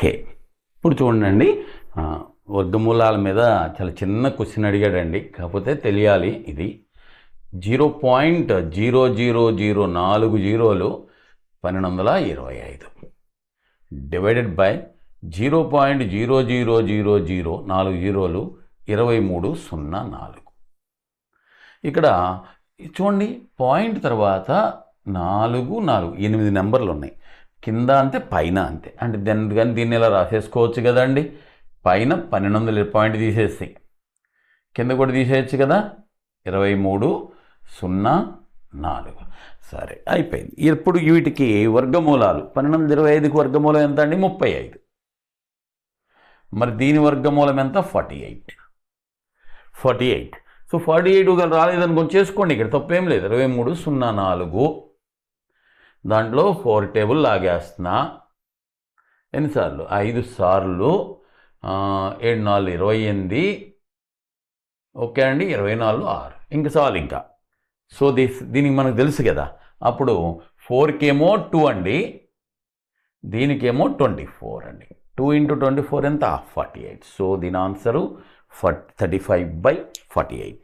Okay, ఇప్పుడు చూడండి, వర్గమూలాల మీద చాలా చిన్న క్వశ్చన్ అడిగాడండి, కాకపోతే తెలియాలి. ఇది 0.00040 1225 డివైడెడ్ బై 0.00040 2304. ఇక్కడ చూడండి, పాయింట్ తర్వాత 8 నెంబర్లు ఉన్నాయి. కింద అంతే, పైన అంతే. అంటే కానీ దీన్ని ఇలా రాసేసుకోవచ్చు కదండి. పైన 1200 పాయింట్ తీసేసి కింద కూడా తీసేయచ్చు కదా, 2304. సరే, అయిపోయింది. ఇప్పుడు వీటికి వర్గమూలాలు 1225కి వర్గమూలం ఎంత అండి? 35. మరి దీని వర్గమూలం ఎంత? 48. సో 48 రాలేదని కొంచెం చేసుకోండి, ఇక్కడ తప్పేం లేదు. 2304 దాంట్లో 4 టేబుల్ లాగేస్తున్నా. ఎన్నిసార్లు? 5 సార్లు 7 4 28. ఓకే అండి, 24 6. ఇంక చాలు ఇంకా. సో దీనికి మనకు తెలుసు కదా. అప్పుడు 4కేమో 2 అండి, దీనికేమో 24 అండి. 2 × 24 ఎంత? 48. సో దీని ఆన్సరు 35/48.